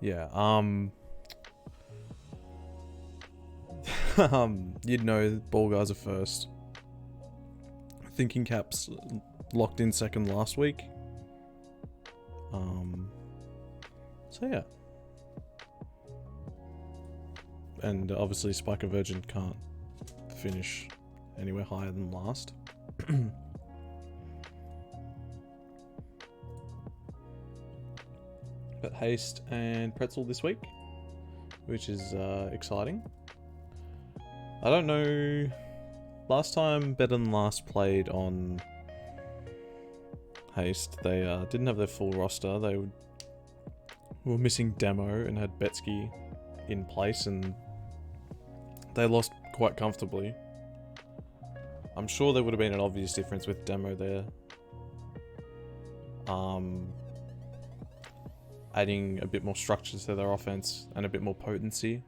Yeah, you'd know ball guys are first. Thinking Caps locked in second last week. So yeah. And obviously Spiker Virgin can't finish anywhere higher than last. But Haste and Pretzel this week, which is exciting. I don't know. Last time Better Than Last played on Haste, they didn't have their full roster. They were missing Demo and had Betsky in place, and they lost quite comfortably. I'm sure there would have been an obvious difference with Demo there. Adding a bit more structure to their offense and a bit more potency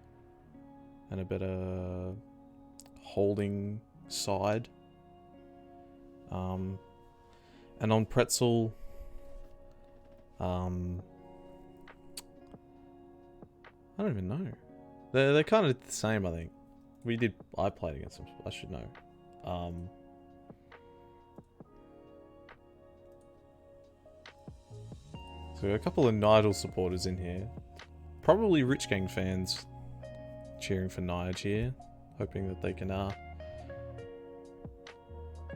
and a better holding side. And on Pretzel, I don't even know. They're kind of the same, I think. I played against them, I should know. So a couple of Nigel supporters in here. Probably Rich Gang fans cheering for Nige here. Hoping that they can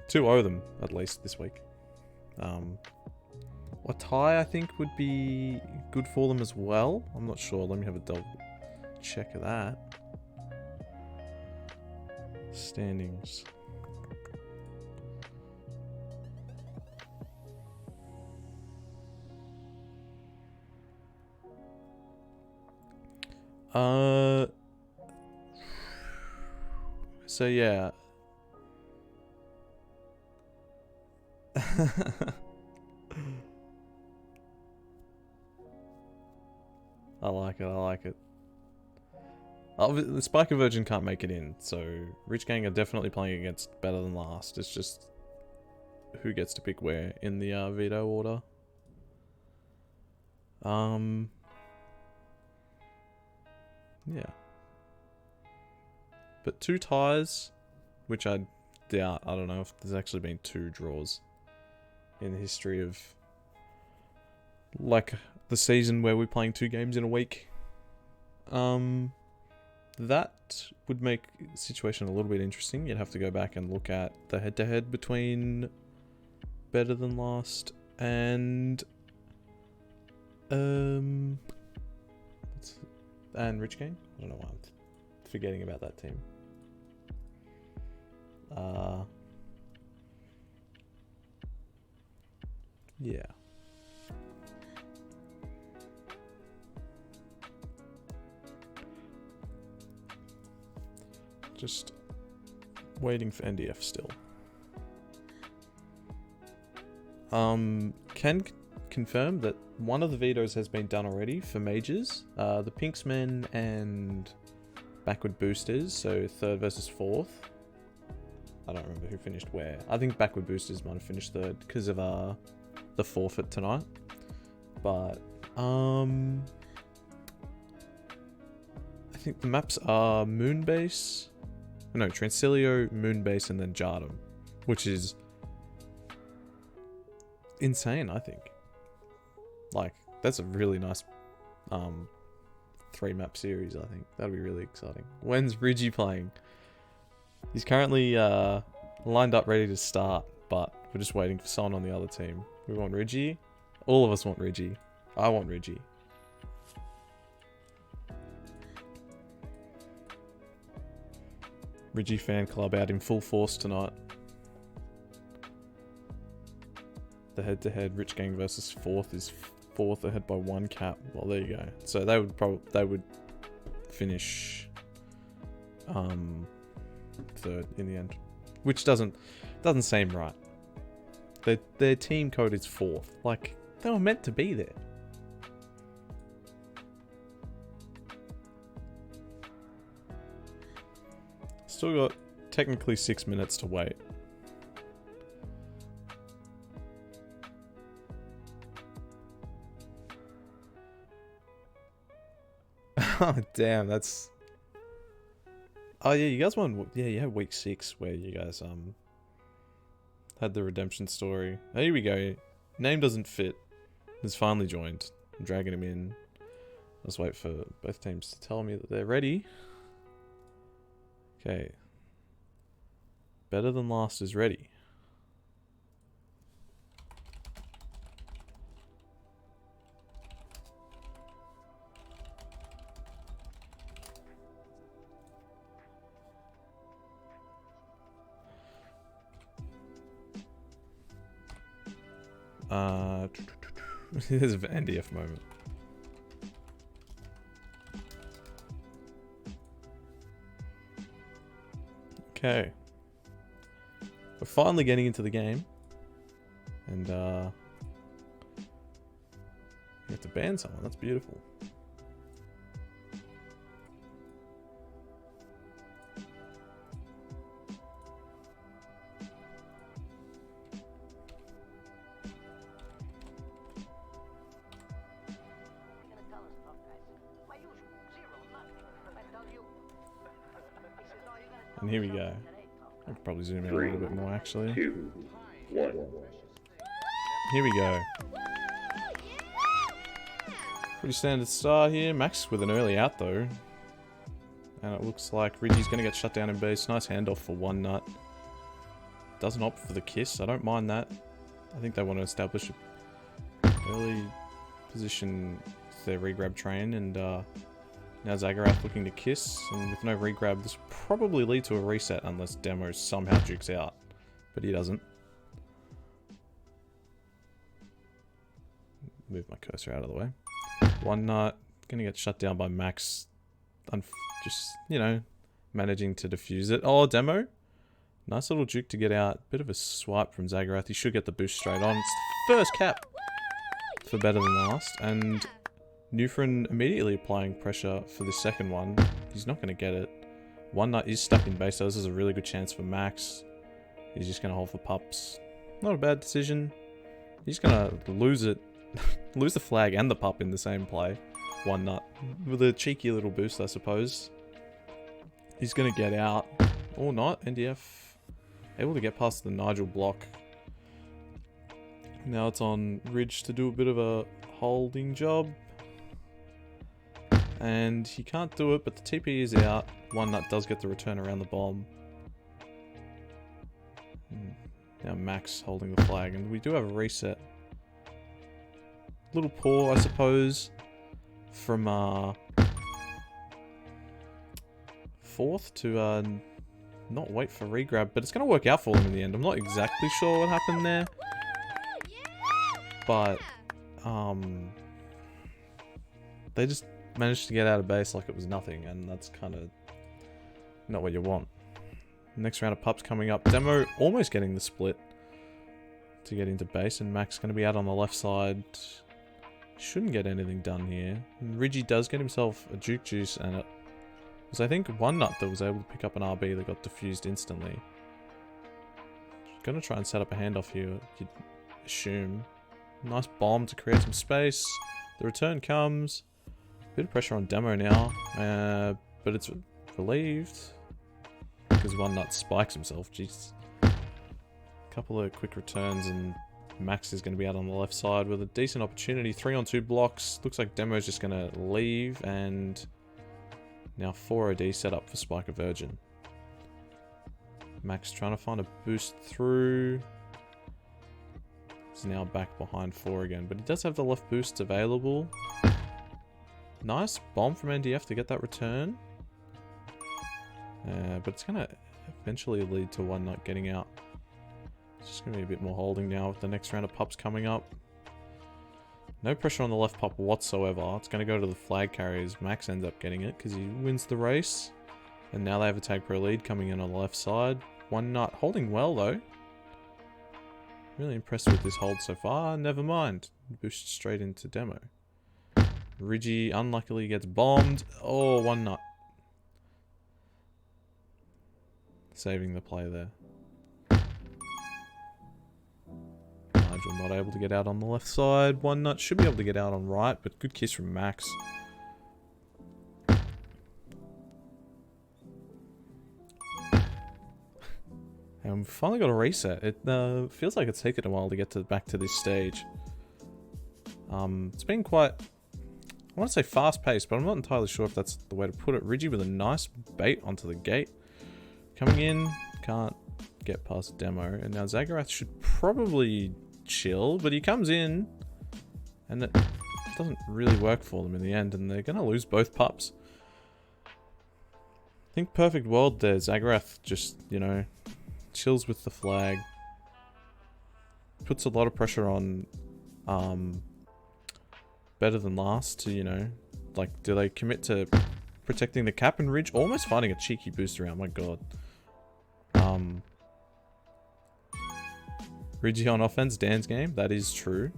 2-0 them, at least, this week. A tie, I think, would be good for them as well. I'm not sure. Let me have a double check of that. Standings. So yeah. I like it. The Spiker Virgin can't make it in, so Rich Gang are definitely playing against Better Than Last. It's just who gets to pick where in the veto order. Yeah. But 2 ties, which I doubt. I don't know if there's actually been 2 draws in the history of, like, the season where we're playing 2 games in a week. That would make the situation a little bit interesting. You'd have to go back and look at the head-to-head between Better Than Last and Rich Gang. I don't know why I'm forgetting about that team. Yeah. Just waiting for NDF still. Can confirm that one of the vetoes has been done already for majors. The Pinksmen and Backward Boosters, so 3rd versus 4th. I don't remember who finished where. I think Backward Boosters might have finished 3rd because of the forfeit tonight. But I think the maps are Moonbase. No, Transilio, Moonbase, and then Jardum, which is insane, I think. Like, that's a really nice 3-map series, I think. That'll be really exciting. When's Ridgie playing? He's currently lined up ready to start, but we're just waiting for someone on the other team. We want Ridgie. All of us want Ridgie. I want Ridgie. Ridgie fan club out in full force tonight. The head-to-head Rich Gang versus 4th is 4th ahead by 1 cap. Well, there you go. So they would finish 3rd in the end, which doesn't seem right. Their team code is 4th. Like, they were meant to be there. Still got technically 6 minutes to wait. Oh, damn, that's... Oh, yeah, you guys won... Yeah, you had week 6 where you guys, had the redemption story. Oh, here we go. Name doesn't fit. Has finally joined. I'm dragging him in. Let's wait for both teams to tell me that they're ready. Okay. Better Than Last is ready. There's an NDF moment. Okay. We're finally getting into the game. And, you have to ban someone. That's beautiful. And here we go. I could probably zoom in a little bit more, actually. 2, 1. Here we go. Pretty standard start here. Max with an early out, though. And it looks like Ridgie's going to get shut down in base. Nice handoff for One Nut. Doesn't opt for the kiss. I don't mind that. I think they want to establish an early position with their regrab train. And now Zagarath looking to kiss. And with no regrab, this will probably lead to a reset unless Demo somehow jukes out. But he doesn't. Move my cursor out of the way. One Nut gonna get shut down by Max. Just, you know, managing to defuse it. Oh, Demo. Nice little juke to get out. Bit of a swipe from Zagarath. He should get the boost straight on. It's the first cap for Better Than Last. And Newfren immediately applying pressure for the second one. He's not going to get it. One Nut is stuck in base, so this is a really good chance for Max. He's just going to hold for pups. Not a bad decision. He's going to lose it. Lose the flag and the pup in the same play. One Nut. With a cheeky little boost, I suppose. He's going to get out. Or not. NDF able to get past the Nigel block. Now it's on Ridge to do a bit of a holding job. And he can't do it, but the TP is out. One Nut does get the return around the bomb. Now Max holding the flag. And we do have a reset. Little poor, I suppose, from 4th to not wait for regrab, but it's going to work out for them in the end. I'm not exactly sure what happened there, but they just managed to get out of base like it was nothing, and that's kind of not what you want. Next round of pups coming up. Demo almost getting the split to get into base, and Max going to be out on the left side. Shouldn't get anything done here. And Ridgie does get himself a juke juice, and it was, I think, One Nut that was able to pick up an RB that got diffused instantly. Gonna try and set up a handoff here, you'd assume. Nice bomb to create some space. The return comes. Bit of pressure on Demo now, but it's relieved because One Nut spikes himself. Jeez. Couple of quick returns and Max is going to be out on the left side with a decent opportunity. 3-on-2 blocks. Looks like Demo's just going to leave, and now 4 OD set up for Spike a Virgin. Max trying to find a boost through. He's now back behind 4 again, but he does have the left boosts available. Nice bomb from NDF to get that return. But it's going to eventually lead to One Nut getting out. It's just going to be a bit more holding now with the next round of pups coming up. No pressure on the left pup whatsoever. It's going to go to the flag carriers. Max ends up getting it because he wins the race. And now they have a tag pro lead coming in on the left side. One Nut holding well though. Really impressed with this hold so far. Never mind. Boost straight into Demo. Ridgie unluckily gets bombed. Oh, One Nut. Saving the play there. Nigel not able to get out on the left side. One Nut should be able to get out on right, but good kiss from Max. And we've finally got a reset. It feels like it's taken a while to get back to this stage. It's been quite, I want to say fast-paced, but I'm not entirely sure if that's the way to put it. Ridgy with a nice bait onto the gate. Coming in, can't get past demo. And now Zagarath should probably chill, but he comes in, and it doesn't really work for them in the end, and they're going to lose both pups. I think perfect world there. Zagarath just, you know, chills with the flag. Puts a lot of pressure on better than last to, you know, like, do they commit to protecting the cap? And Ridge almost finding a cheeky boost around, my god. Ridgy on offense, Dan's game, that is true.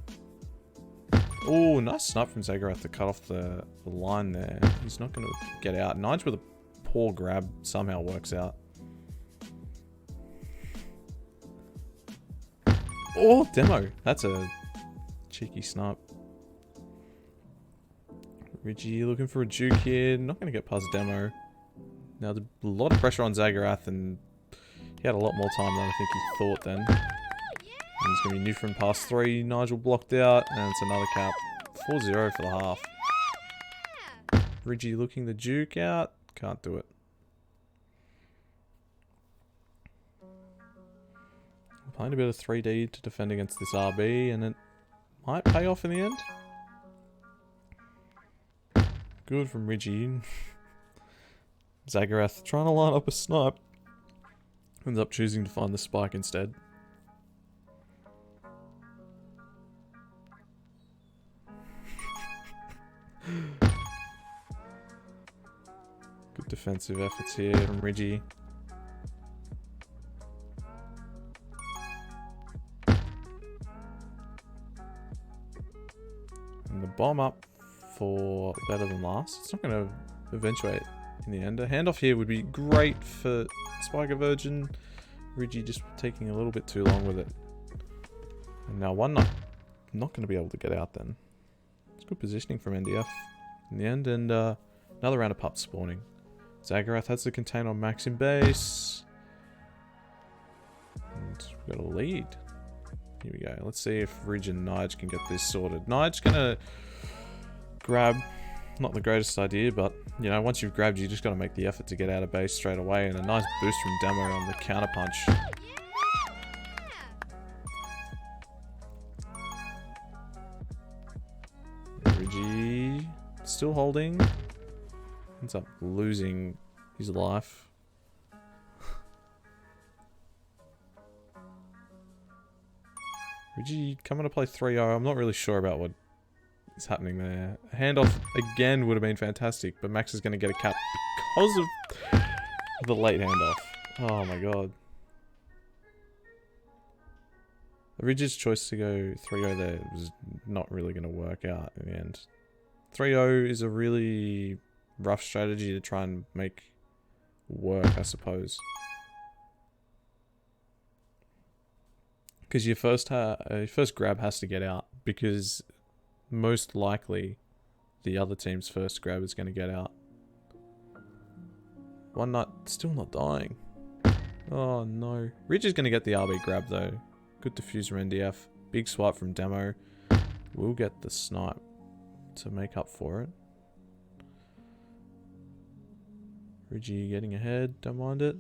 Oh, nice snipe from Zagarath to cut off the line there. He's not going to get out. Nige with a poor grab somehow works out. Oh, demo. That's a cheeky snipe. Ridgy looking for a juke here. Not going to get past demo. Now, a lot of pressure on Zagarath, and he had a lot more time than I think he thought then. And it's going to be Newfound past 3. Nigel blocked out, and it's another cap. 4-0 for the half. Ridgy looking the juke out. Can't do it. Playing a bit of 3D to defend against this RB, and it might pay off in the end. Good from Ridgy. Zagarath trying to line up a snipe. Ends up choosing to find the spike instead. Good defensive efforts here from Ridgy. And the bomb up for better than last. It's not going to eventuate in the end. A handoff here would be great for Spiker Virgin. Ridgy just taking a little bit too long with it. And now one not going to be able to get out then. It's good positioning from NDF in the end. And another round of pups spawning. Zagarath has the contain on max in base. And we've got a lead. Here we go. Let's see if Ridge and Nige can get this sorted. Nige's going to grab. Not the greatest idea, but, you know, once you've grabbed, you just got to make the effort to get out of base straight away. And a nice boost from Demo on the counter punch. Ridgy still holding. Ends up losing his life. Ridgy coming to play 3-0. I'm not really sure about what is happening there. A handoff again would have been fantastic, but Max is going to get a cap because of the late handoff. Oh my god. Ridgy's choice to go 3-0 there was not really going to work out in the end. 3-0 is a really rough strategy to try and make work, I suppose. Because your first grab has to get out, because most likely the other team's first grab is going to get out. One nut still not dying. Oh no. Ridge is going to get the RB grab though. Good diffuser NDF. Big swipe from Demo. We'll get the snipe to make up for it. Ridgy getting ahead. Don't mind it.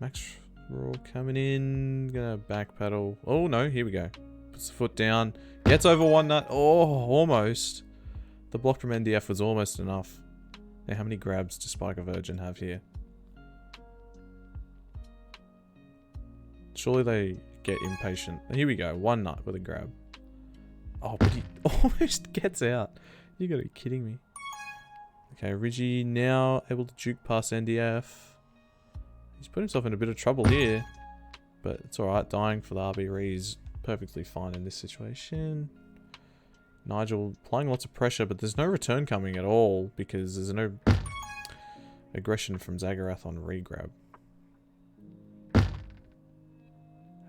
Max Raw coming in. Gonna backpedal. Oh no, here we go. Puts the foot down. Gets over one nut. Oh, almost. The block from NDF was almost enough. Now, how many grabs does Spiker Virgin have here? Surely they get impatient. Here we go. One nut with a grab. Oh, but he almost gets out. You gotta be kidding me. Okay, Ridgy now able to juke past NDF. He's put himself in a bit of trouble here. But it's alright. Dying for the RB re is perfectly fine in this situation. Nigel applying lots of pressure, but there's no return coming at all because there's no aggression from Zagarath on regrab.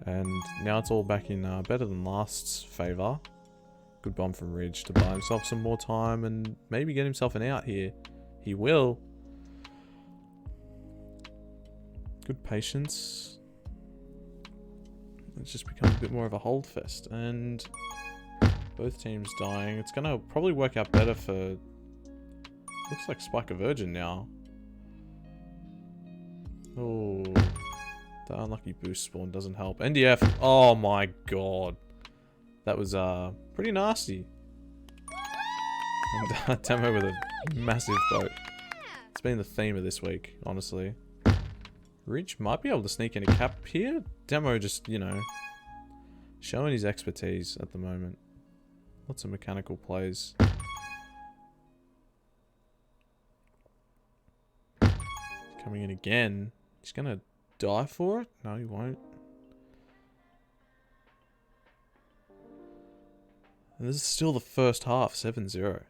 And now it's all back in better than last's favour. Good bomb from Ridge to buy himself some more time and maybe get himself an out here. He will. Good patience. It's just become a bit more of a hold fest, and both teams dying. It's gonna probably work out better for... Looks like Spike a Virgin now. Oh, the unlucky boost spawn doesn't help. NDF, oh my god. That was pretty nasty. And Demo with a massive boat. It's been the theme of this week, honestly. Ridge might be able to sneak in a cap here. Demo just, you know, showing his expertise at the moment. Lots of mechanical plays. Coming in again. He's gonna die for it? No, he won't. And this is still the first half, 7-0.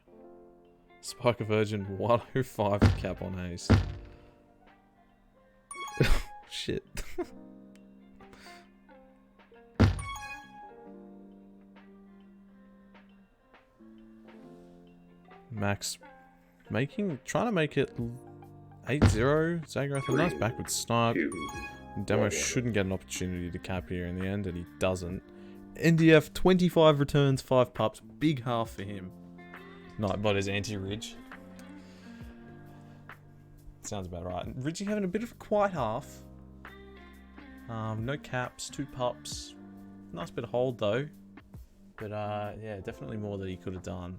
Spike a Virgin 105 cap on Ace. Shit. Max trying to make it 8-0. Zagrath, a nice backward snipe. Demo shouldn't get an opportunity to cap here in the end, and he doesn't. NDF, 25 returns, 5 pups. Big half for him. Nightbot is anti-Ridge. Sounds about right. Ridgey having a bit of a quiet half. No caps, 2 pups. Nice bit of hold though. But yeah, definitely more that he could have done.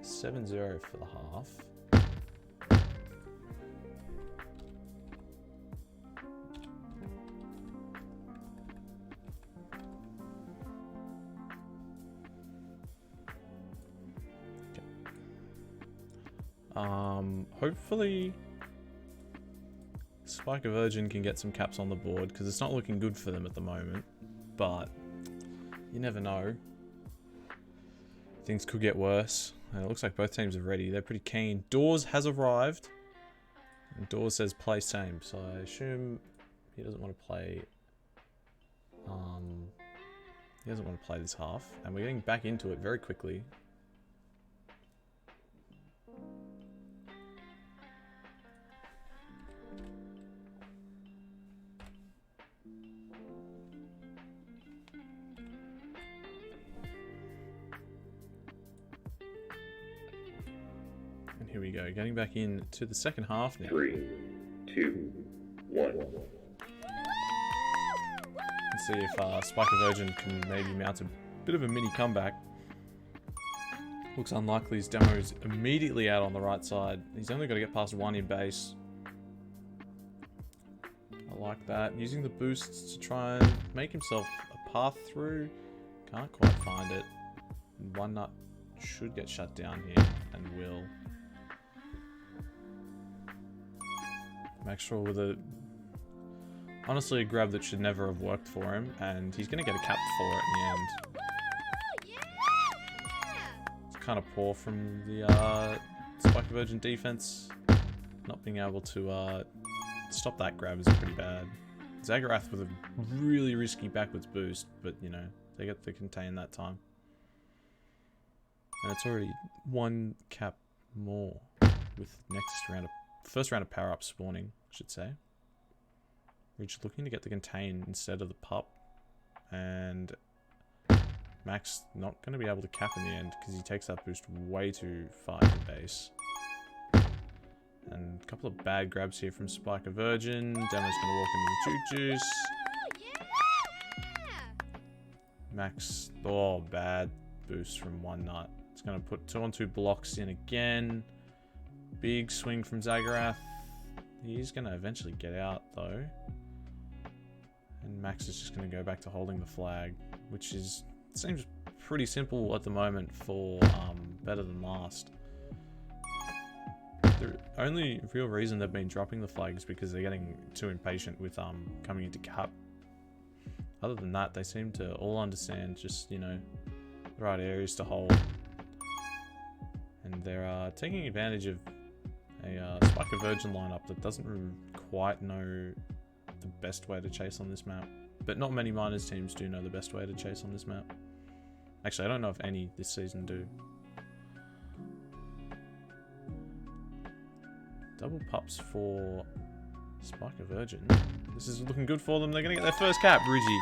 So 7-0 for the half. Hopefully Spike a Virgin can get some caps on the board, because it's not looking good for them at the moment, but you never know. Things could get worse. And it looks like both teams are ready. They're pretty keen. Dawes has arrived. And Dawes says play same, so I assume he doesn't want to play he doesn't want to play this half, and we're getting back into it very quickly. Here we go, getting back into the second half now. 3, 2, 1. Let's see if Spike a Virgin can maybe mount a bit of a mini comeback. Looks unlikely. His Demo is immediately out on the right side. He's only got to get past 1 in base. I like that. Using the boosts to try and make himself a path through. Can't quite find it. One nut should get shut down here, and will. Maxwell with a... honestly, a grab that should never have worked for him, and he's going to get a cap for it in the end. It's kind of poor from the Spike Virgin defense. Not being able to stop that grab is pretty bad. Zagrath with a really risky backwards boost, but you know, they get to contain that time. And it's already 1 cap more with next round of... first round of power-up spawning, I should say. Ridge looking to get the contain instead of the pup. And Max not going to be able to cap in the end because he takes that boost way too far to base. And a couple of bad grabs here from Spike a Virgin. Demo's going to walk into the Juke Juice. Max, oh, bad boost from 1 nut. It's going to put 2-on-2 blocks in again. Big swing from Zagrath. He's going to eventually get out, though. And Max is just going to go back to holding the flag, which is seems pretty simple at the moment for better than last. The only real reason they've been dropping the flag is because they're getting too impatient with coming into cap. Other than that, they seem to all understand just, you know, the right areas to hold. And they're taking advantage of a Spike a Virgin lineup that doesn't quite know the best way to chase on this map. But not many Miners teams do know the best way to chase on this map. Actually, I don't know if any this season do. Double pups for Spike a Virgin. This is looking good for them. They're going to get their first cap. Rigi.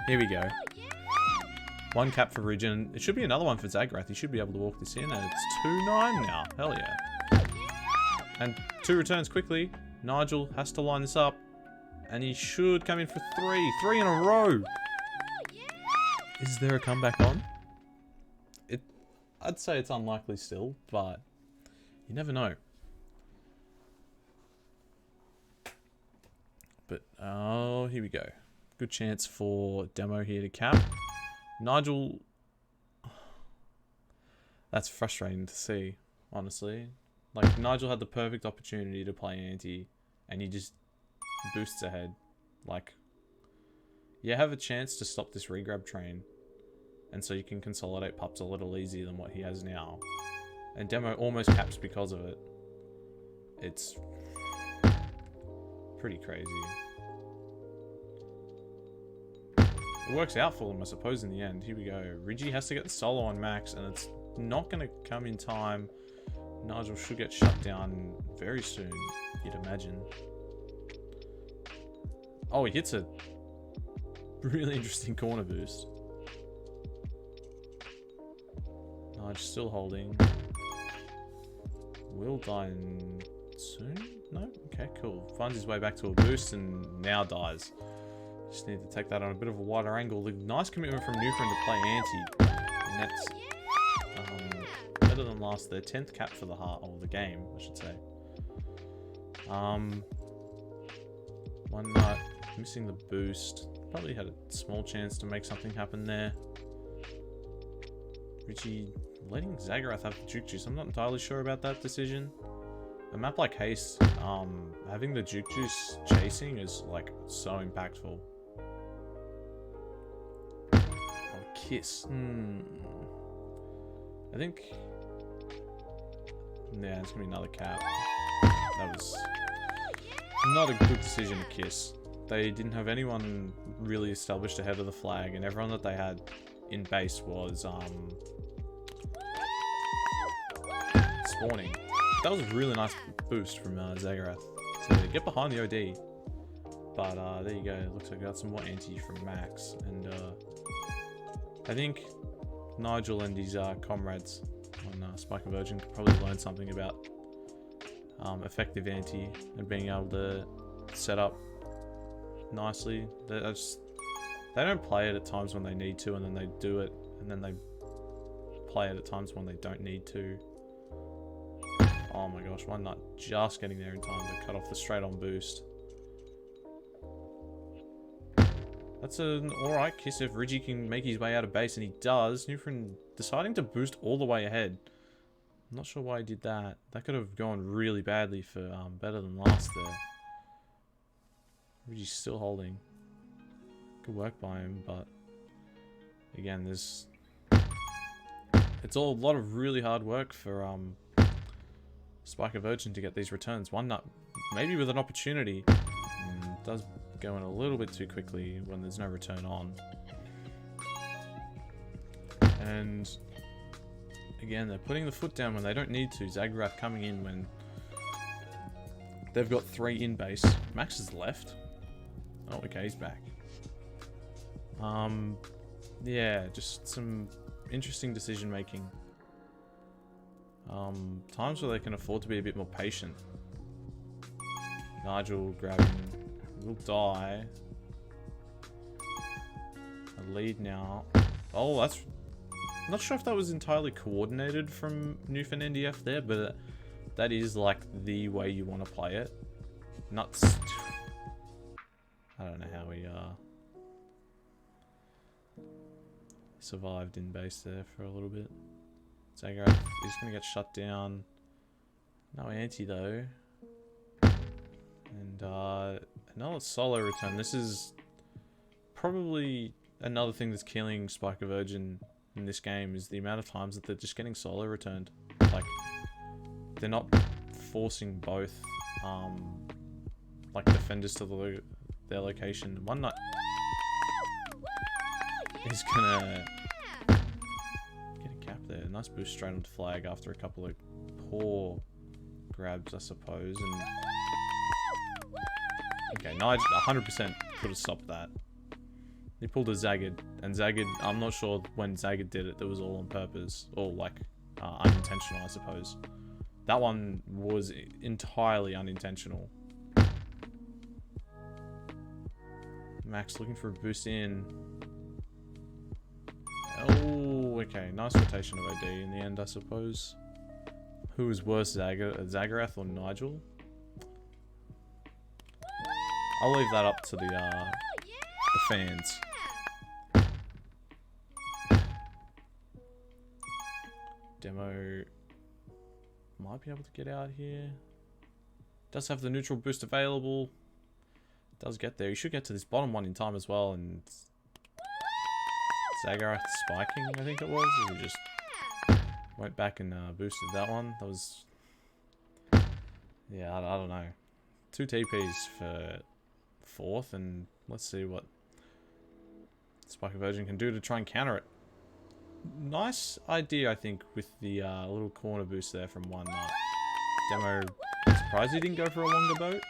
Here we go. One cap for Rigi. And it should be another one for Zagrath. He should be able to walk this in. And it's 2-9 now. Hell yeah. And 2 returns quickly. Nigel has to line this up. And he should come in for 3. 3 in a row. Is there a comeback on? I'd say it's unlikely still, but you never know. But, oh, here we go. Good chance for Demo here to cap. Nigel... That's frustrating to see, honestly. Like, Nigel had the perfect opportunity to play anti, and he just boosts ahead. Like, you have a chance to stop this regrab train. And so you can consolidate pups a little easier than what he has now. And Demo almost caps because of it. It's pretty crazy. It works out for them, I suppose, in the end. Here we go. Rigi has to get the solo on Max, and it's not going to come in time. Nigel should get shut down very soon, you'd imagine. Oh, he hits a really interesting corner boost. Nige still holding. Will die soon? No? Okay, cool. Finds his way back to a boost and now dies. Just need to take that on a bit of a wider angle. The nice commitment from Newfoundland to play anti. And that's better than last. Their 10th cap for the heart, or the game, I should say. One nut missing the boost. Probably had a small chance to make something happen there. Richie letting Zagrath have the Juke Juice. I'm not entirely sure about that decision. A map like Haste, having the Juke Juice chasing is like so impactful. Oh, Kiss. I think... Yeah, it's gonna be another cap. That was not a good decision to Kiss. They didn't have anyone really established ahead of the flag, and everyone that they had in base was spawning. That was a really nice boost from Zagrath. So they get behind the OD. But there you go. Looks like I got some more anti from Max. And I think Nigel and his comrades on Spike and Virgin could probably learn something about effective anti and being able to set up nicely. They don't play it at times when they need to, and then they do it, and then they play it at times when they don't need to. Oh my gosh, one nut just getting there in time to cut off the straight on boost. That's an alright kiss if Rigi can make his way out of base, and he does. Newfriend deciding to boost all the way ahead. I'm not sure why he did that. That could have gone really badly for better than last there. Rigi's still holding. Good work by him, but again, it's a lot of really hard work for Spike a Virgin to get these returns. One nut, maybe with an opportunity, does go in a little bit too quickly when there's no return on. And again, they're putting the foot down when they don't need to. Zagrath coming in when they've got 3 in base. Max is left. Oh, okay, he's back. Yeah, just some interesting decision making. Times where they can afford to be a bit more patient. Nigel grabbing, will die. A lead now. Oh, that's... Not sure if that was entirely coordinated from Newfoundland NDF there, but that is like the way you want to play it. Nuts. I don't know how we survived in base there for a little bit. Zagrath is going to get shut down. No anti though. And another solo return. This is probably another thing that's killing Spike a Virgin in this game, is the amount of times that they're just getting solo returned. Like, they're not forcing both like defenders to their location. One nut is gonna get a cap there. Nice boost straight onto flag after a couple of poor grabs, I suppose. And Okay, Nige 100% could have stopped that. He pulled a Zagged, and Zagged, I'm not sure when Zagged did it, that was all on purpose, or like, unintentional, I suppose. That one was entirely unintentional. Max looking for a boost in. Oh, okay, nice rotation of OD in the end, I suppose. Who was worse, Zaggerath or Nigel? I'll leave that up to the fans. Demo might be able to get out here. Does have the neutral boost available. Does get there. He should get to this bottom one in time as well. And Zaggerath spiking, I think it was. He just went back and boosted that one. That was... Yeah, I don't know. 2 TPs for 4th, and let's see what Spike Virgin can do to try and counter it. Nice idea, I think, with the little corner boost there from one Demo. Surprised he didn't go for a longer boat.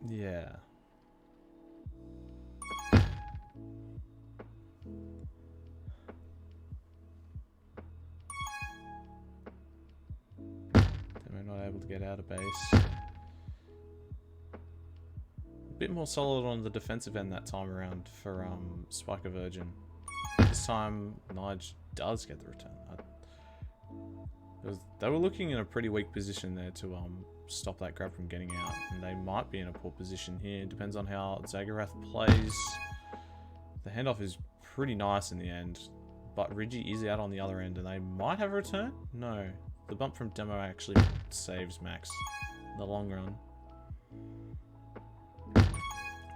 Yeah. Demo not able to get out of base. A bit more solid on the defensive end that time around for Spiker Virgin. This time, Nige does get the return. They were looking in a pretty weak position there to stop that grab from getting out, and they might be in a poor position here. It depends on how Zaggerath plays. The handoff is pretty nice in the end, but Reggie is out on the other end, and they might have a return? No. The bump from Demo actually saves Max in the long run.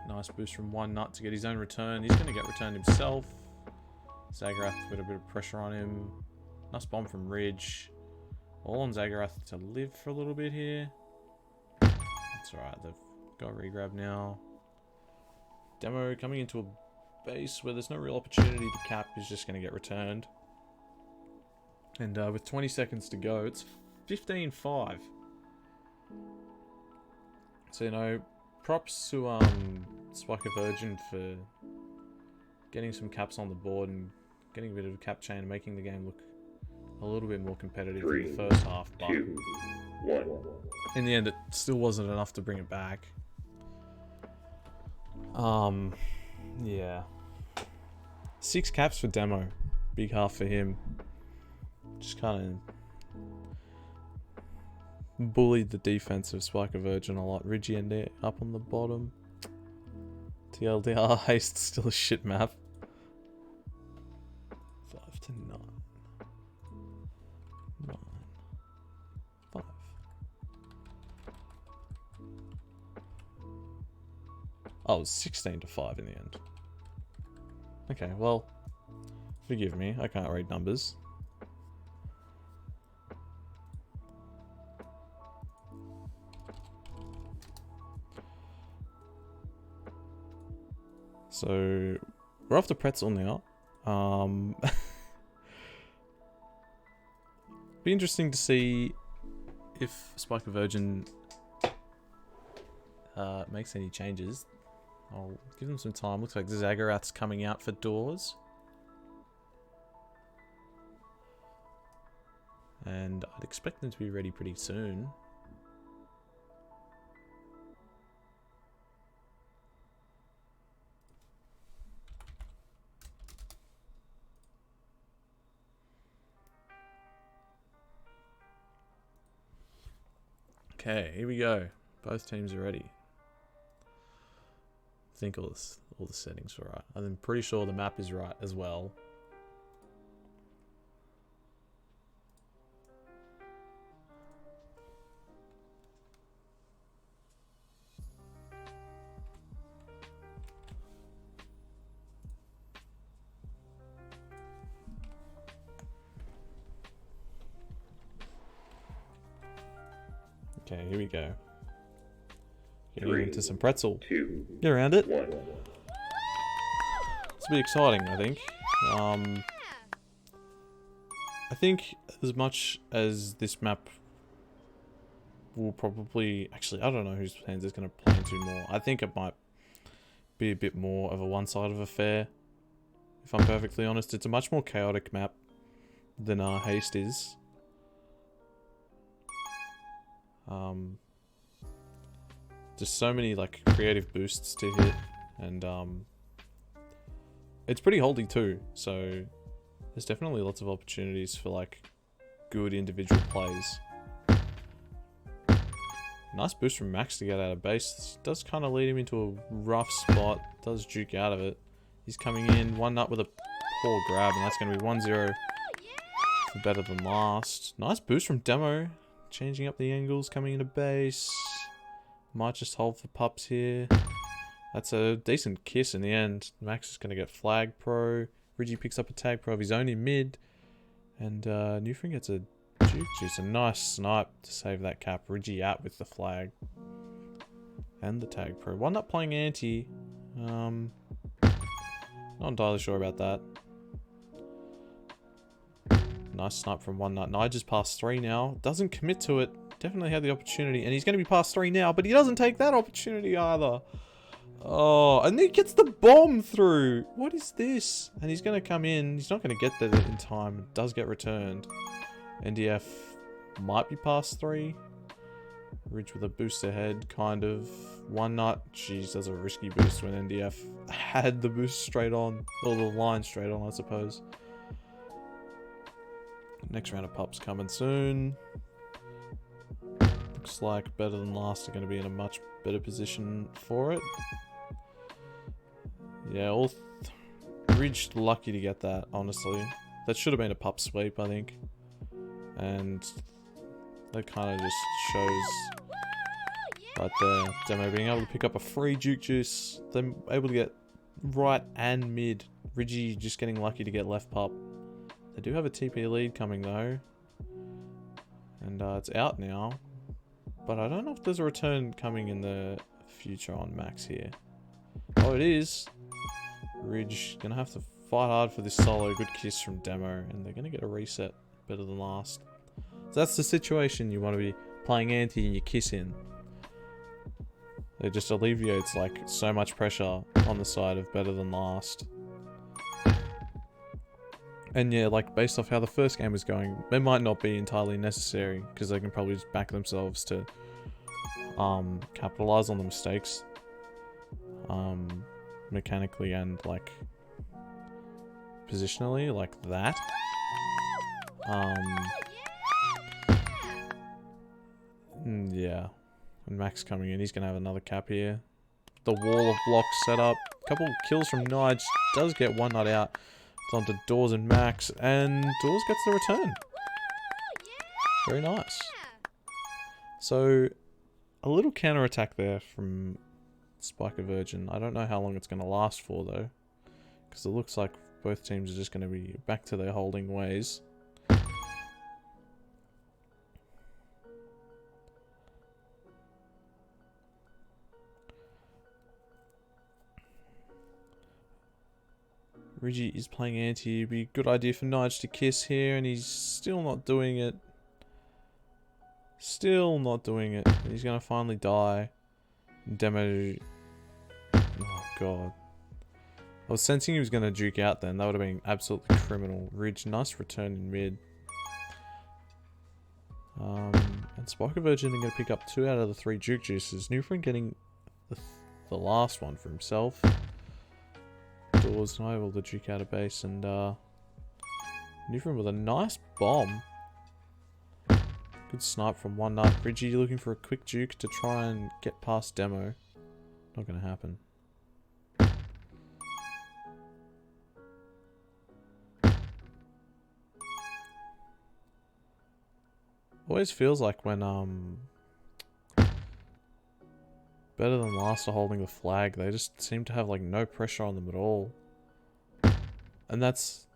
Nice boost from one nut to get his own return. He's going to get returned himself. Zaggerath with a bit of pressure on him. Nice bomb from Ridge. All on Zaggerath to live for a little bit here. That's alright, they've got regrab now. Demo coming into a base where there's no real opportunity to cap is just going to get returned. And with 20 seconds to go, it's 15-5. So, you know, props to Spiker Virgin for getting some caps on the board and getting a bit of a cap chain and making the game look a little bit more competitive in the first half. But 2, 1. in the end, it still wasn't enough to bring it back. Yeah. 6 caps for Demo. Big half for him. Just kind of bullied the defense of Spiker Virgin a lot. Ridgy and it up on the bottom. TLDR Haste still a shit map. 5 to 9. 9. 5. Oh, it was 16 to 5 in the end. Okay, well, forgive me, I can't read numbers. So, we're off to Pretzel now. Be interesting to see if Spiker Virgin makes any changes. I'll give them some time. Looks like Zaggerath's coming out for doors. And I'd expect them to be ready pretty soon. Okay, here we go. Both teams are ready. I think all the settings are right. I'm pretty sure the map is right as well. Okay, here we go. Getting into some pretzel. 2, Get around it. 1. It's a bit exciting, I think. I think as much as this map will probably... Actually, I don't know whose hands it's going to play into more. I think it might be a bit more of a one-sided affair. If I'm perfectly honest, it's a much more chaotic map than Haste is. Just so many like creative boosts to hit, and it's pretty holdy too, so there's definitely lots of opportunities for like good individual plays. Nice boost from Max to get out of base. This does kind of lead him into a rough spot. Does juke out of it. He's coming in, one nut with a poor grab, and that's going to be 1-0 for better than last. Nice boost from Demo. Changing up the angles, coming into base. Might just hold for pups here. That's a decent kiss in the end. Max is going to get flag pro. Ridgie picks up a tag pro of his own in mid. And Newfring gets a juke juice. A nice snipe to save that cap. Ridgie out with the flag. And the tag pro. One up playing anti. Not entirely sure about that. Nice snipe from one nut. Nigel's past 3 now. Doesn't commit to it. Definitely had the opportunity. And he's going to be past 3 now. But he doesn't take that opportunity either. Oh, and he gets the bomb through. What is this? And he's going to come in. He's not going to get there in time. It does get returned. NDF might be past 3. Ridge with a boost ahead, kind of. One nut. Jeez, that's a risky boost when NDF had the boost straight on. Or the line straight on, I suppose. Next round of pups coming soon. Looks like better than last are going to be in a much better position for it. Yeah, Ridge lucky to get that, honestly. That should have been a pup sweep, I think. And that kind of just shows right there. Demo being able to pick up a free juke juice. Them able to get right and mid. Ridgie just getting lucky to get left pup. They do have a TP lead coming though. And it's out now. But I don't know if there's a return coming in the future on Max here. Oh, it is. Ridge gonna have to fight hard for this solo. Good kiss from Demo. And they're gonna get a reset. Better than last. So that's the situation you want to be playing anti and you kiss in. It just alleviates like so much pressure on the side of better than last. And yeah, like based off how the first game was going, it might not be entirely necessary because they can probably just back themselves to capitalize on the mistakes mechanically and like positionally, like that. Yeah. And Max coming in, he's gonna have another cap here. The wall of blocks set up. Couple kills from Nige. Does get one nut out. It's onto Dawes and Max, and Dawes gets the return. Very nice. So, a little counter attack there from Spiker Virgin. I don't know how long it's going to last for though, because it looks like both teams are just going to be back to their holding ways. Ridgie is playing anti. It'd be a good idea for Nige to kiss here, and he's still not doing it. Still not doing it. He's gonna finally die. Demo. Oh god. I was sensing he was gonna juke out then. That would have been absolutely criminal. Ridge, nice return in mid. And Spiker Virgin are gonna pick up 2 out of the 3 juke juices. Newfriend getting the last one for himself. Dawes not able to juke out of base, and Newfriend with a nice bomb. Good snipe from one nut. Ridgie looking for a quick juke to try and get past Demo. Not gonna happen. Always feels like when better than last are holding the flag, they just seem to have like no pressure on them at all. And that's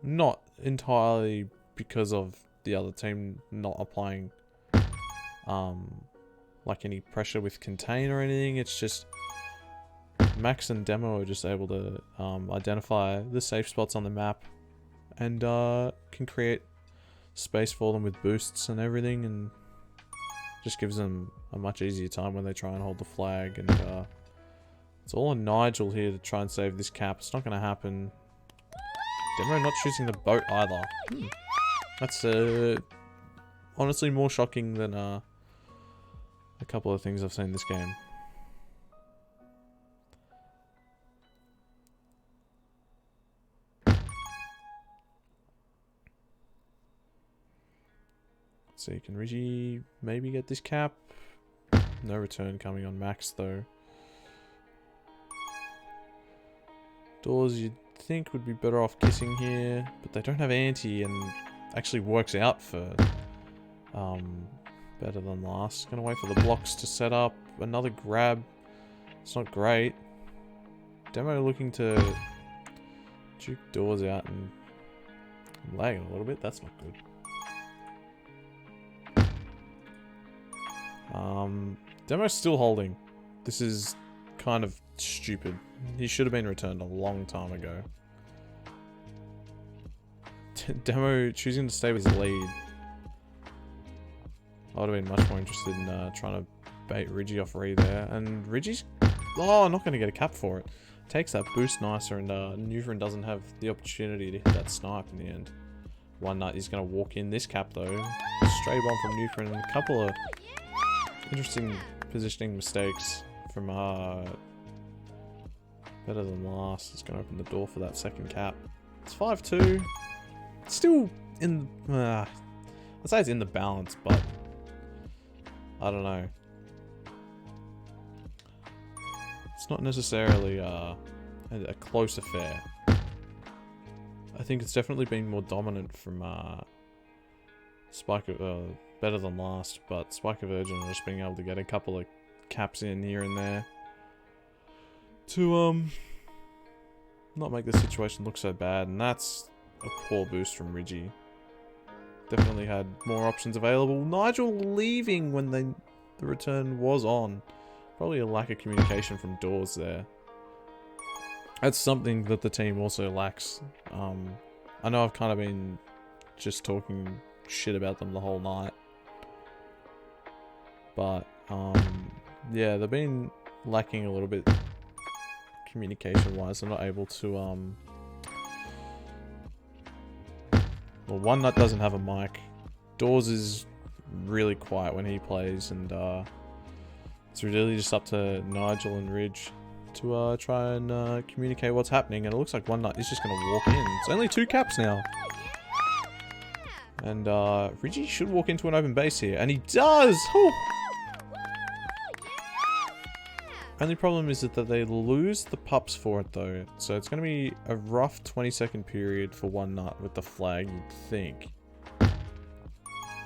not entirely because of the other team not applying like any pressure with contain or anything. It's just Max and Demo are just able to identify the safe spots on the map and can create space for them with boosts and everything, and Just gives them a much easier time when they try and hold the flag. And it's all on Nigel here to try and save this cap. It's not going to happen. Demo not choosing the boat either. That's honestly more shocking than a couple of things I've seen this game. Let's see, can Reggie maybe get this cap? No return coming on Max though. Doors you'd think would be better off kissing here, but they don't have anti and actually works out for better than last. Gonna wait for the blocks to set up. Another grab. It's not great. Demo looking to juke doors out and I'm lagging a little bit. That's not good. Demo's still holding. This is kind of stupid. He should have been returned a long time ago. Demo choosing to stay with his lead. I would have been much more interested in trying to bait Reggie off Ree there. And Reggie's... Oh, not going to get a cap for it. Takes that boost nicer and Newfren doesn't have the opportunity to hit that snipe in the end. One nut is going to walk in this cap though. Stray bomb from Newfren and a couple of interesting positioning mistakes from better than last. It's going to open the door for that second cap. It's 5-2. It's still in... I'd say it's in the balance, but... I don't know. It's not necessarily a close affair. I think it's definitely been more dominant from Spike of... better than last, but Spike of Virgin just being able to get a couple of caps in here and there to not make the situation look so bad, and that's a poor boost from Reggie. Definitely had more options available. Nigel leaving when the return was on. Probably a lack of communication from Doors there. That's something that the team also lacks. I know I've kind of been just talking shit about them the whole night. But, yeah, they've been lacking a little bit communication-wise. They're not able to, well, One Nut doesn't have a mic. Doors is really quiet when he plays, and, it's really just up to Nigel and Ridge to, try and, communicate what's happening, and it looks like One Nut is just gonna walk in. It's only 2 caps now. And, Ridgie should walk into an open base here, and he does! Whew. Only problem is that they lose the pups for it though, so it's going to be a rough 20-second period for One Nut with the flag, you'd think.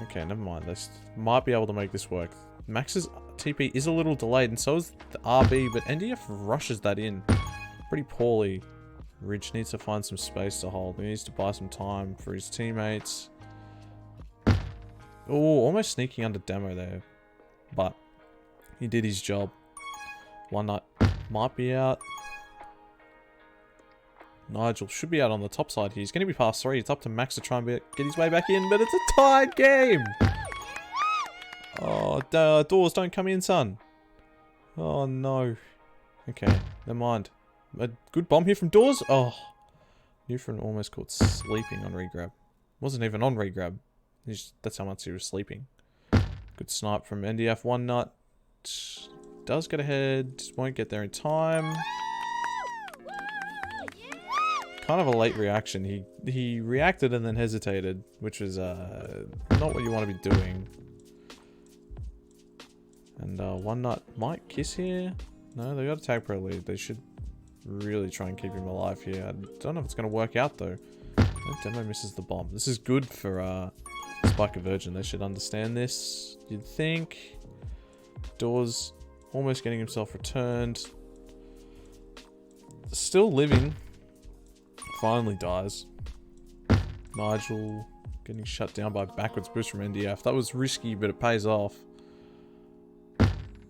Okay, never mind. They might be able to make this work. Max's TP is a little delayed, and so is the RB, but NDF rushes that in pretty poorly. Ridge needs to find some space to hold. He needs to buy some time for his teammates. Oh, almost sneaking under Demo there, but he did his job. One Nut might be out. Nigel should be out on the top side here. He's going to be past 3. It's up to Max to try and get his way back in, but it's a tied game. Oh, Doors, don't come in, son. Oh, no. Okay, never mind. A good bomb here from Doors. Oh, Newfren almost caught sleeping on regrab. Wasn't even on regrab. That's how much he was sleeping. Good snipe from NDF. One Nut does get ahead, just won't get there in time. Kind of a late reaction. He reacted and then hesitated, which was not what you want to be doing. And One Nut might kiss here. No, they got a tag pro lead. They should really try and keep him alive here. I don't know if it's going to work out though. Demo misses the bomb. This is good for Spike of Virgin. They should understand this, you'd think. Doors almost getting himself returned. Still living. Finally dies. Nigel getting shut down by backwards boost from NDF. That was risky, but it pays off.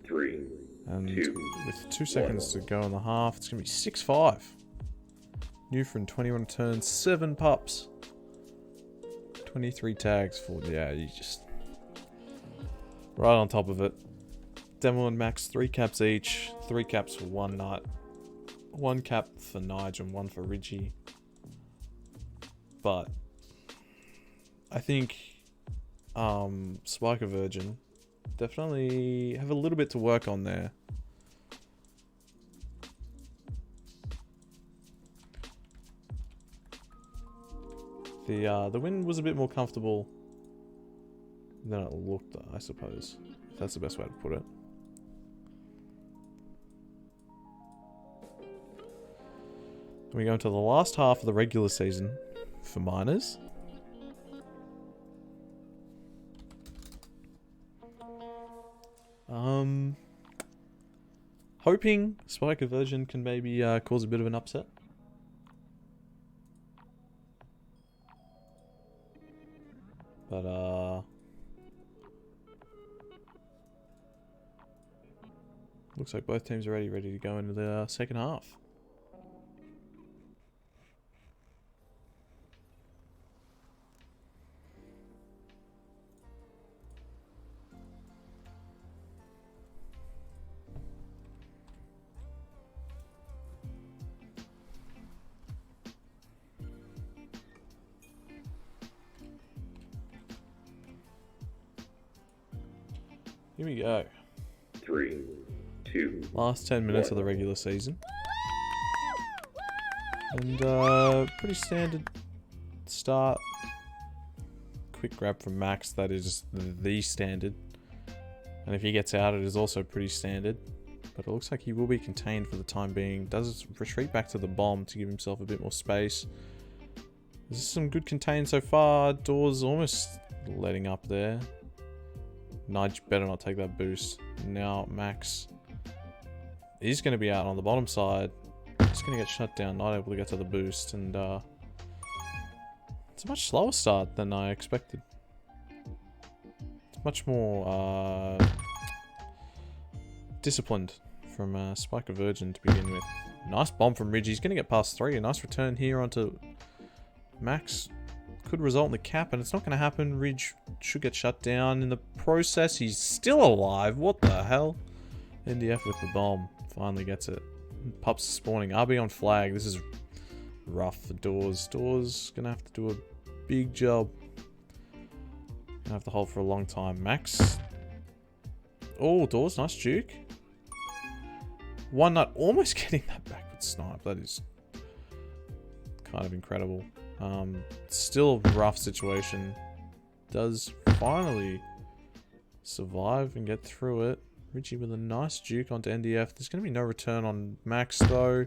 3, and 2, with 2 seconds to go in the half, it's going to be 6-5. Newfren, 21 turns, 7 pups. 23 tags for... Yeah, you just... Right on top of it. Demo and Max, 3 caps each. 3 caps for one nut. 1 cap for Nige and 1 for Ridgie. But I think Spiker Virgin definitely have a little bit to work on there. The win was a bit more comfortable than it looked, I suppose. If that's the best way to put it. We go into the last half of the regular season for minors. Hoping Spiker Virgin can maybe cause a bit of an upset. But looks like both teams are ready to go into the second half. Here we go. 3, 2. Last 10 minutes of the regular season. And pretty standard start. Quick grab from Max, that is the standard. And if he gets out, it is also pretty standard. But it looks like he will be contained for the time being. Does retreat back to the bomb to give himself a bit more space. This is some good contain so far. Doors almost letting up there. Nige better not take that boost. Now Max is going to be out on the bottom side. He's going to get shut down, not able to get to the boost. And it's a much slower start than I expected. It's much more disciplined from Spiker Virgin to begin with. Nice bomb from Ridge. He's going to get past 3. A nice return here onto Max. Could result in the cap, and it's not going to happen. Ridge should get shut down. In the process, he's still alive. What the hell? NDF with the bomb. Finally gets it. Pups spawning. RB on flag. This is rough for Doors. Doors going to have to do a big job. Gonna have to hold for a long time. Max. Oh, Doors. Nice juke. One nut almost getting that backward snipe. That is kind of incredible. Still a rough situation. Does finally survive and get through it. Richie with a nice juke onto NDF. There's going to be no return on Max though.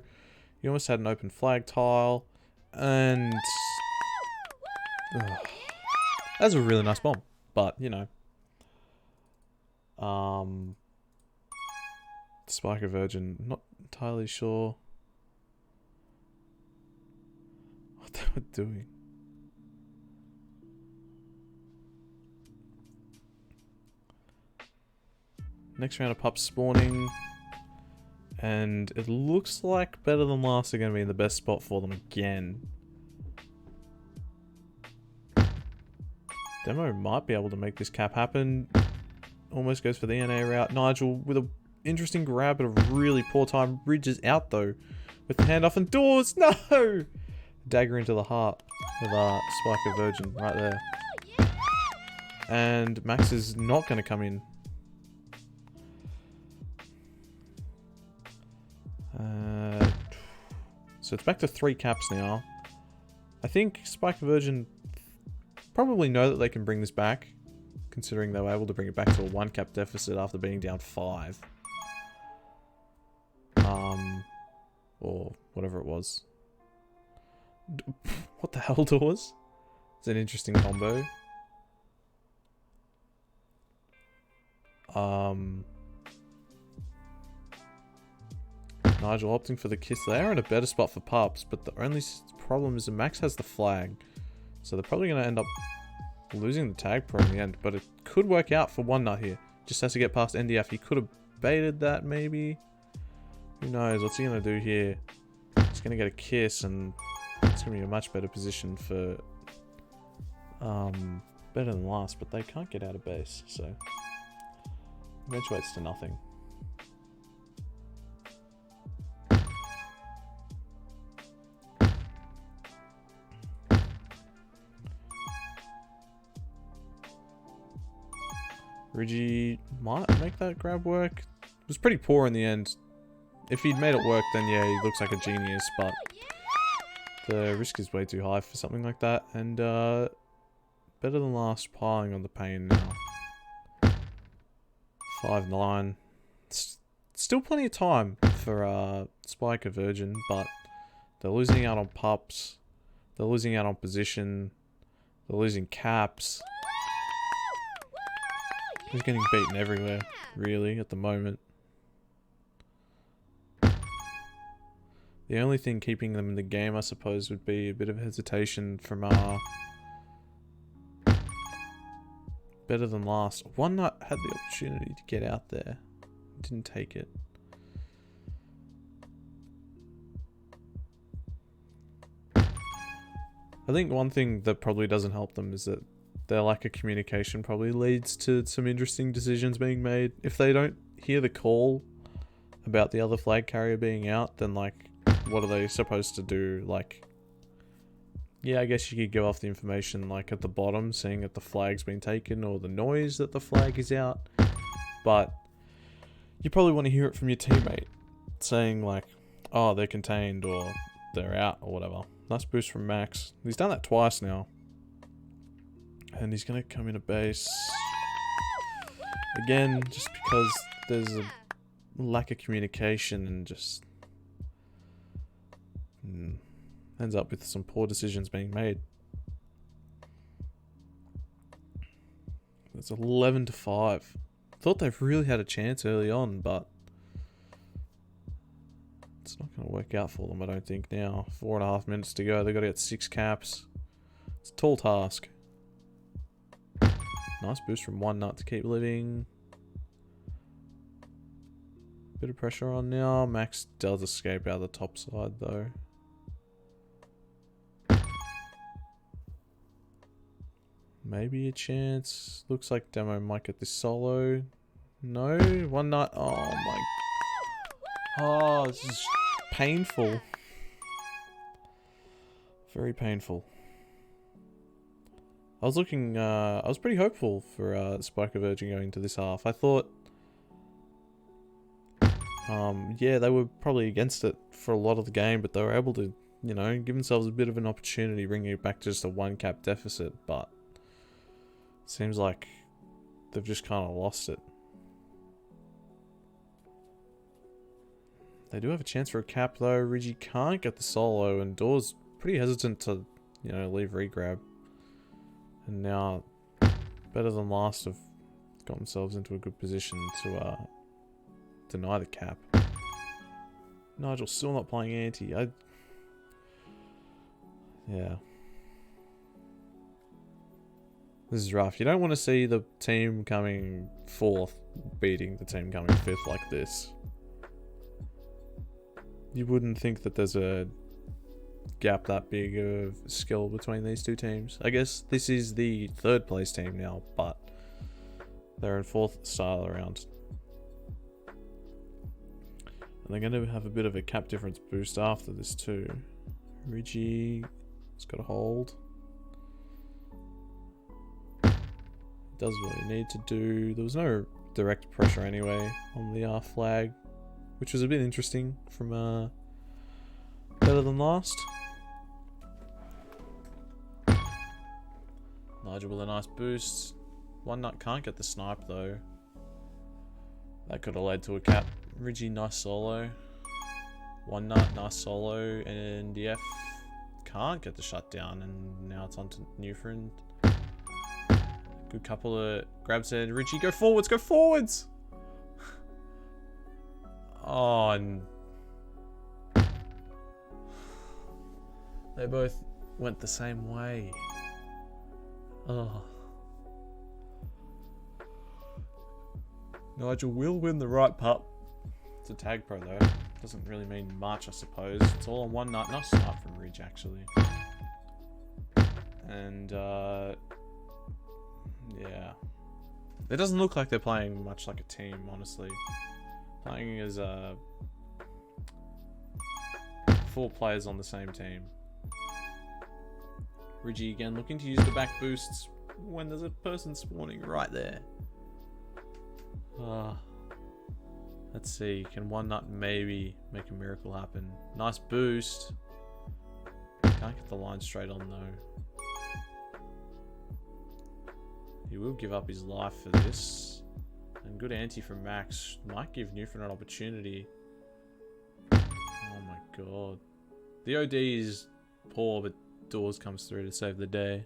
He almost had an open flag tile. And that's a really nice bomb. But, you know. Spiker Virgin, not entirely sure what they were doing. Next round of pups spawning. And it looks like Better Than Last are going to be in the best spot for them again. Demo might be able to make this cap happen. Almost goes for the NA route. Nigel with a interesting grab, but a really poor time. Ridge is out though. With the handoff and Doors. No! Dagger into the heart of Spiker Virgin right there. And Max is not going to come in. So it's back to 3 caps now. I think Spiker Virgin probably know that they can bring this back, considering they were able to bring it back to a 1 cap deficit after being down 5. Or whatever it was. What the hell, Doors? It's an interesting combo. Nigel opting for the kiss. They are in a better spot for pups, but the only problem is that Max has the flag. So they're probably going to end up losing the tag pro in the end, but it could work out for one nut here. Just has to get past NDF. He could have baited that, maybe. Who knows? What's he going to do here? He's going to get a kiss, and it's going to be a much better position for Better Than Last, but they can't get out of base, so Eventuates to nothing. Ridgy might make that grab work. It was pretty poor in the end. If he'd made it work, then yeah, he looks like a genius, but the risk is way too high for something like that. And better than last, piling on the pain now. 5-9. Still plenty of time for Spike or Virgin, but they're losing out on pups. They're losing out on position. They're losing caps. He's getting beaten everywhere, really, at the moment. The only thing keeping them in the game, I suppose, would be a bit of hesitation from better than last. One Nut had the opportunity to get out there. Didn't take it. I think one thing that probably doesn't help them is that their lack of communication probably leads to some interesting decisions being made. If they don't hear the call about the other flag carrier being out, then like, what are they supposed to do? Like, yeah, I guess you could give off the information like at the bottom, saying that the flag's been taken, or the noise that the flag is out. But you probably want to hear it from your teammate, saying like, oh, they're contained, or they're out, or whatever. Nice boost from Max. He's done that twice now. And he's going to come in a base. Again, just because there's a lack of communication and just ends up with some poor decisions being made. It's 11-5. Thought they've really had a chance early on, but it's not going to work out for them, I don't think, now. 4.5 minutes to go. They've got to get 6 caps. It's a tall task. Nice boost from One Nut to keep living. Bit of pressure on now. Max does escape out of the top side, though. Maybe a chance. Looks like Demo might get this solo. No? One Nut. Oh, my... Oh, this is painful. Very painful. I was looking, I was pretty hopeful for Spike of Virgin going into this half. I thought, yeah, they were probably against it for a lot of the game, but they were able to, you know, give themselves a bit of an opportunity, bringing it back to just a 1-cap deficit, but it seems like they've just kind of lost it. They do have a chance for a cap, though. Ridgy can't get the solo, and Door's pretty hesitant to, you know, leave regrab. And now, better than last, have got themselves into a good position to deny the cap. Nigel still not playing anti. Yeah. This is rough. You don't want to see the team coming 4th beating the team coming 5th like this. You wouldn't think that there's a gap that big of skill between these two teams. I guess this is the 3rd place team now, but they're in 4th style round. And they're going to have a bit of a cap difference boost after this too. Ridgy has got a hold. Does what he needs to do. There was no direct pressure anyway on the flag, which was a bit interesting from better than last. Nigel with a nice boost. One Nut can't get the snipe though. That could have led to a cap. Ridgy, nice solo. One Nut, nice solo. And DF can't get the shutdown. And now it's on to Newfriend. Good couple of grabs there. Ridgy, go forwards, go forwards! Oh, and they both went the same way. Oh. Nigel will win the right pup. It's a tag pro though. Doesn't really mean much, I suppose. It's all on One Nut. Nice start from Ridge actually. And yeah. It doesn't look like they're playing much like a team, honestly. Playing as 4 players on the same team. Ridgie again looking to use the back boosts when there's a person spawning right there. Let's see, can One Nut maybe make a miracle happen? Nice boost. Can't get the line straight on though. He will give up his life for this. And good anti from Max. Might give Newfound an opportunity. Oh my god. The OD is poor, but Doors comes through to save the day.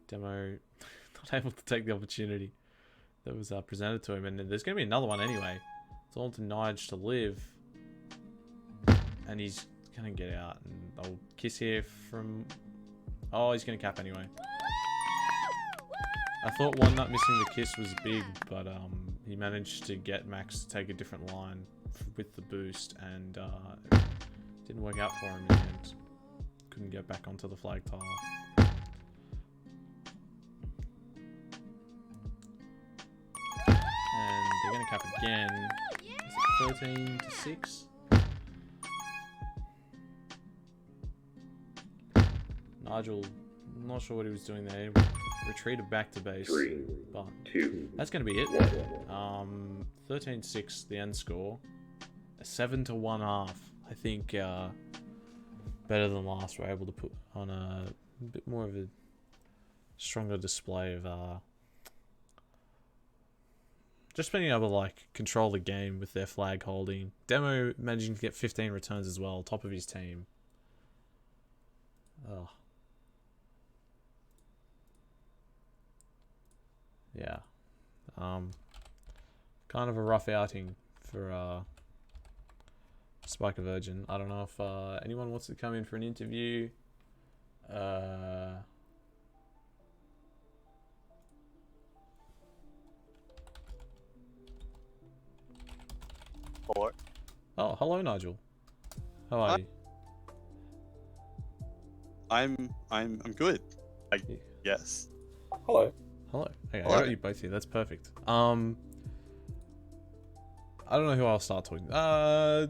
Demo not able to take the opportunity that was presented to him, and there's going to be another one anyway. It's all to Nige to live, and he's going to get out, and I'll kiss here from... Oh, he's going to cap anyway. I thought One Nut missing the kiss was big, but he managed to get Max to take a different line with the boost, and it didn't work out for him in the end. Couldn't get back onto the flag tile. And they're going to cap again. Is it 13-6? Nigel, I'm not sure what he was doing there. Retreated back to base. 3, but 2, that's going to be it. 1. 13-6, the end score. A 7-1 half. I think better than last. We're able to put on a bit more of a stronger display of just being able to like control the game with their flag holding. Demo managing to get 15 returns as well, top of his team. Oh. Yeah. Kind of a rough outing for Spiker Virgin. I don't know if anyone wants to come in for an interview. Hello. Oh, hello, Nigel. How are you? I'm good. Yes. Hello. Hello. Okay, Hello. I got you both here. That's perfect. I don't know who I'll start talking. I'll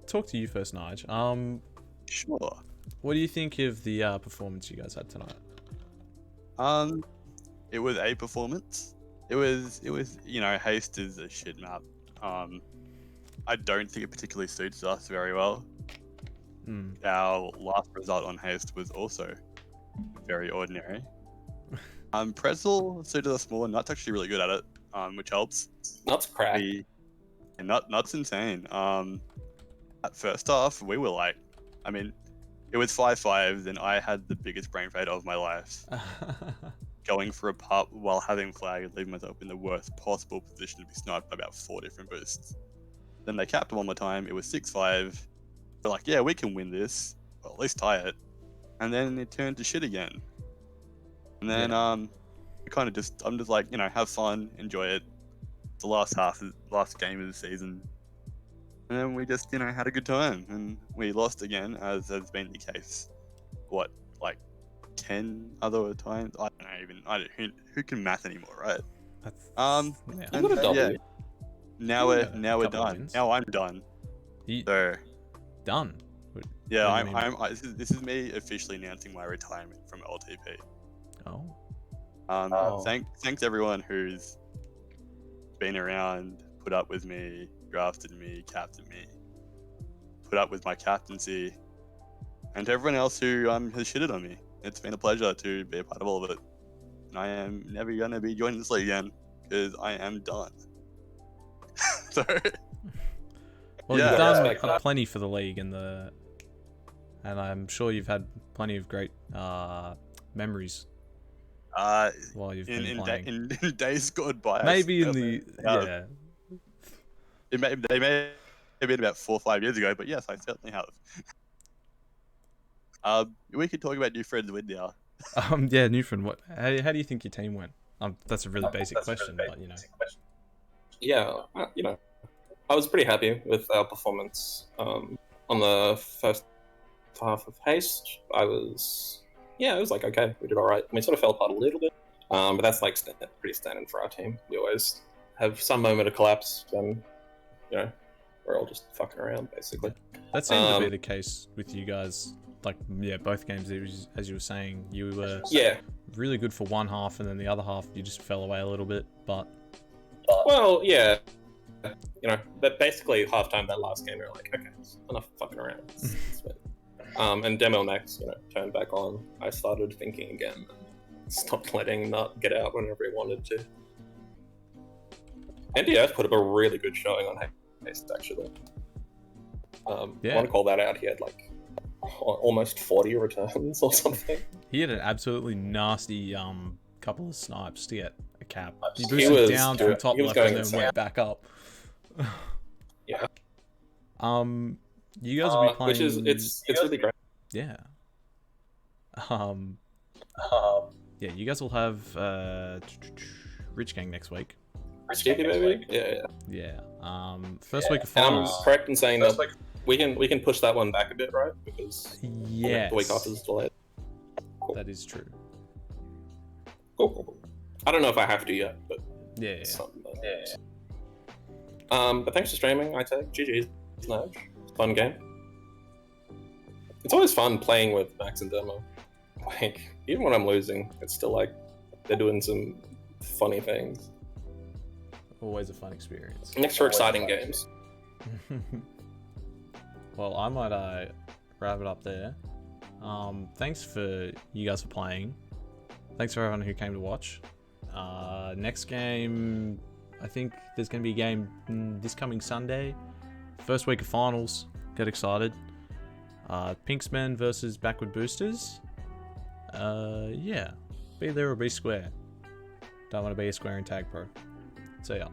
talk to you first, Nige. Sure. What do you think of the performance you guys had tonight? It was a performance. It was you know, Haste is a shit map. I don't think it particularly suits us very well. Our last result on Haste was also very ordinary. Pretzel suited us more. Nut's actually really good at it, which helps. Nuts crack. Nut's insane. At first half, we were like, I mean, it was 5-5, and I had the biggest brain fade of my life. Going for a pup while having flag and leaving myself in the worst possible position to be sniped by about 4 different boosts. Then they capped one more time. It was 6-5. We're like, yeah, we can win this. Well, at least tie it. And then it turned to shit again. And then I'm just like, you know, have fun, enjoy it. It's the last game of the season. And then we just, you know, had a good time, and we lost again, as has been the case. What, like 10 other times? I don't know, who can math anymore, right? Yeah. You got a W. Yeah, now we're Couple of done. wins. Now I'm done. So Done. yeah, What do you mean? this is me officially announcing my retirement from oLTP. Oh. Thanks everyone who's been around, put up with me, drafted me, captained me, put up with my captaincy, and to everyone else who has shitted on me. It's been a pleasure to be a part of all of it. And I am never gonna be joining this league again because I am done. So Well, yeah, you've done respect that. plenty for the league, and I'm sure you've had plenty of great memories while you've been playing. in days gone by. Maybe in the yeah. They may have been about 4 or 5 years ago, but yes, I certainly have. We could talk about new friends win now. Yeah, Newfound. How do you think your team went? That's a really basic question, but you know. Yeah, you know, I was pretty happy with our performance on the first half of Haste. I was yeah, it was like okay, we did all right. We sort of fell apart a little bit, but that's like pretty standard for our team. We always have some moment of collapse, and we're all just fucking around basically. That seemed to be the case with you guys. Like, yeah, both games, it was, as you were saying, you were really good for one half, and then the other half you just fell away a little bit. But well, yeah, but basically halftime that last game, we were like, okay, it's enough fucking around. And demo next, turned back on. I started thinking again, and stopped letting Nut get out whenever he wanted to. NDF put up a really good showing on Haste, actually. I want to call that out. He had like almost 40 returns or something. He had an absolutely nasty couple of snipes to get a cap. He boosted down from top left and then went back up. Yeah. You guys will be playing, which is it's really great. Yeah. Yeah, you guys will have Rich Gang next week. Sticky baby. Yeah. First week of finals. I'm correct in saying that we can push that one back a bit, right? Because the week after is delayed. Cool. That is true. Cool. I don't know if I have to yet, but yeah. But thanks for streaming. I take GG's. Nudge. Fun game. It's always fun playing with Max and Demo. Like, even when I'm losing, it's still like they're doing some funny things. Always a fun experience. Next for exciting games. Well, I might wrap it up there. Thanks for you guys for playing. Thanks for everyone who came to watch. Next game, I think there's going to be a game this coming Sunday. First week of finals. Get excited. Pinksmen versus Backward Boosters. Yeah. Be there or be square. Don't want to be a square in Tag Pro. See ya.